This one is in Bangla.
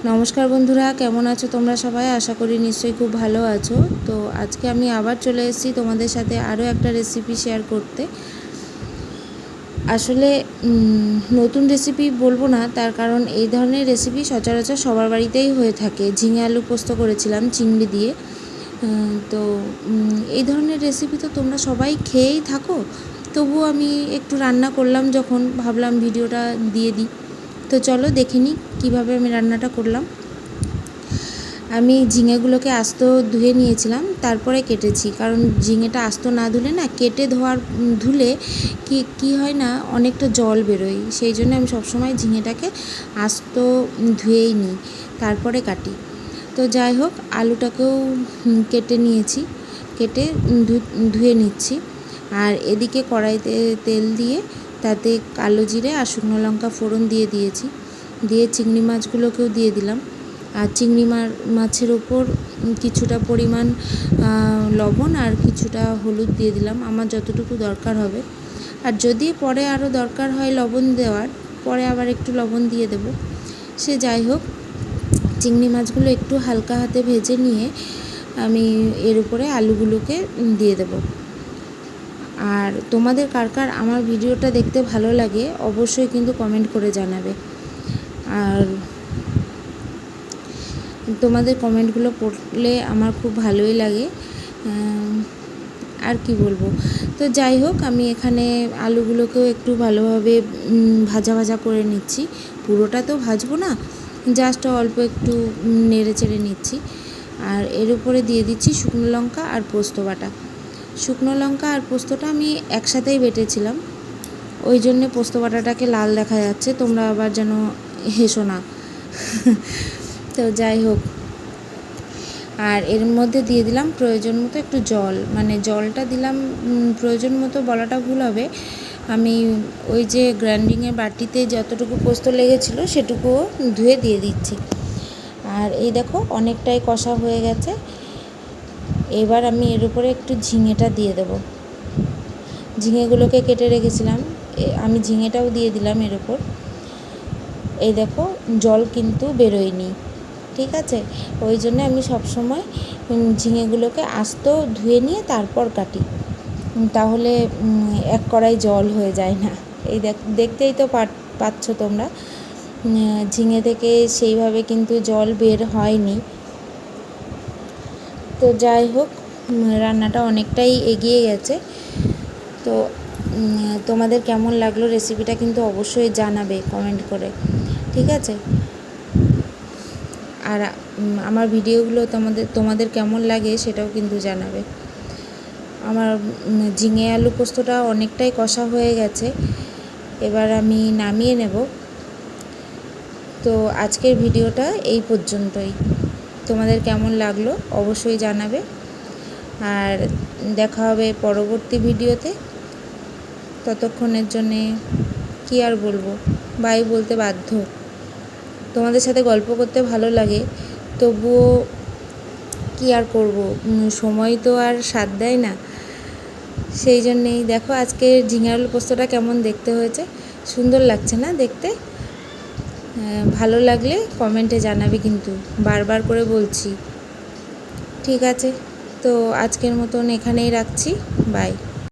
নমস্কার বন্ধুরা, কেমন আছো তোমরা সবাই? আশা করি নিশ্চয়ই খুব ভালো আছো। তো আজকে আমি আবার চলে এসেছি তোমাদের সাথে আরও একটা রেসিপি শেয়ার করতে। আসলে নতুন রেসিপি বলবো না, তার কারণ এই ধরনের রেসিপি সচরাচর সবার বাড়িতেই হয়ে থাকে। ঝিঙে আলু পোস্ত করেছিলাম চিংড়ি দিয়ে। তো এই ধরনের রেসিপি তো তোমরা সবাই খেয়েই থাকো, তবুও আমি একটু রান্না করলাম যখন, ভাবলাম ভিডিওটা দিয়ে দিই। তো চলো দেখে নিই কীভাবে আমি রান্নাটা করলাম। আমি ঝিঙেগুলোকে আস্ত ধুয়ে নিয়েছিলাম, তারপরে কেটেছি, কারণ ঝিঙেটা আস্ত না ধুলে না, কেটে ধুলে কি হয় না, অনেকটা জল বেরোয়। সেই জন্য আমি সবসময় ঝিঙেটাকে আস্ত ধুয়েই নিই, তারপরে কাটি। তো যাই হোক, আলুটাকেও কেটে নিয়েছি, কেটে ধুয়ে নিচ্ছি। আর এদিকে কড়াইতে তেল দিয়ে তাতে কালো জিরে আর শুকনো লঙ্কা ফোড়ন দিয়েছি, দিয়ে চিংড়ি মাছগুলোকেও দিয়ে দিলাম। আর চিংড়ি মাছের ওপর কিছুটা পরিমাণ লবণ আর কিছুটা হলুদ দিয়ে দিলাম, আমার যতটুকু দরকার হবে। আর যদি পরে আরও দরকার হয় লবণ দেওয়ার, পরে আবার একটু লবণ দিয়ে দেব। সে যাই হোক, চিংড়ি মাছগুলো একটু হালকা হাতে ভেজে নিয়ে আমি এর উপরে আলুগুলোকে দিয়ে দেব। আর তোমাদের কার কার আমার ভিডিওটা দেখতে ভালো লাগে অবশ্যই কিন্তু কমেন্ট করে জানাবে। আর তোমাদের কমেন্টগুলো পড়লে আমার খুব ভালোই লাগে। আর কি বলবো। তো যাই হোক, আমি এখানে আলুগুলোকেও একটু ভালোভাবে ভাজা করে নিচ্ছি। পুরোটা তো ভাজবো না, জাস্ট অল্প একটু নেড়ে চেড়ে নিচ্ছি। আর এর উপরে দিয়ে দিচ্ছি শুকনো লঙ্কা আর পোস্ত বাটা। শুকনো লঙ্কা আর পোস্তটা আমি একসাথেই বেটেছিলাম, ওই জন্যে পোস্ত বাটাটাকে লাল দেখা যাচ্ছে, তোমরা আবার যেন হেসো না। তো যাই হোক, আর এর মধ্যে দিয়ে দিলাম প্রয়োজন মতো একটু জল, মানে জলটা দিলাম প্রয়োজন মতো বলাটা ভুল হবে। আমি ওই যে গ্রাইন্ডিংয়ের বাটিতে যতটুকু পোস্ত লেগেছিলো সেটুকুও ধুয়ে দিয়ে দিচ্ছি। আর এই দেখো অনেকটাই কষা হয়ে গেছে। এবার আমি এর উপরে একটু ঝিঙেটা দিয়ে দেবো। ঝিঙেগুলোকে কেটে রেখেছিলাম, আমি ঝিঙেটাও দিয়ে দিলাম এর উপর। এই দেখো, জল কিন্তু বেরোয়নি, ঠিক আছে? ওই জন্য আমি সবসময় ঝিঙেগুলোকে আস্ত ধুয়ে নিয়ে তারপর কাটি, তাহলে এক কড়াই জল হয়ে যায় না। এই দেখতেই তো পাচ্ছ তোমরা, ঝিঙে থেকে সেইভাবে কিন্তু জল বের হয়নি। তো যাই হোক, রান্নাটা অনেকটাই এগিয়ে গেছে। তো তোমাদের কেমন লাগলো রেসিপিটা কিন্তু অবশ্যই জানাবে কমেন্ট করে, ঠিক আছে? আর আমার ভিডিওগুলো তোমাদের কেমন লাগে সেটাও কিন্তু জানাবে। আমার ঝিঙে আলু পোস্তটা অনেকটাই কষা হয়ে গেছে, এবার আমি নামিয়ে নেব। তো আজকের ভিডিওটা এই পর্যন্তই। তোমাদের কেমন লাগলো অবশ্যই জানাবে। আর দেখা হবে পরবর্তী ভিডিওতে। ততক্ষণের জন্যে কী আর বলবো, বাই বলতে বাধ্য। তোমাদের সাথে গল্প করতে ভালো লাগে, তবুও কী আর করবো, সময় তো আর সাথ দেয় না। সেই জন্যেই দেখো আজকে ঝিঙে আলু পোস্তটা কেমন দেখতে হয়েছে, সুন্দর লাগছে না দেখতে? ভালো লাগলে কমেন্টে জানাবে কিন্তু, বারবার করে বলছি, ঠিক আছে? তো আজকের মতন এখানেই রাখছি, বাই।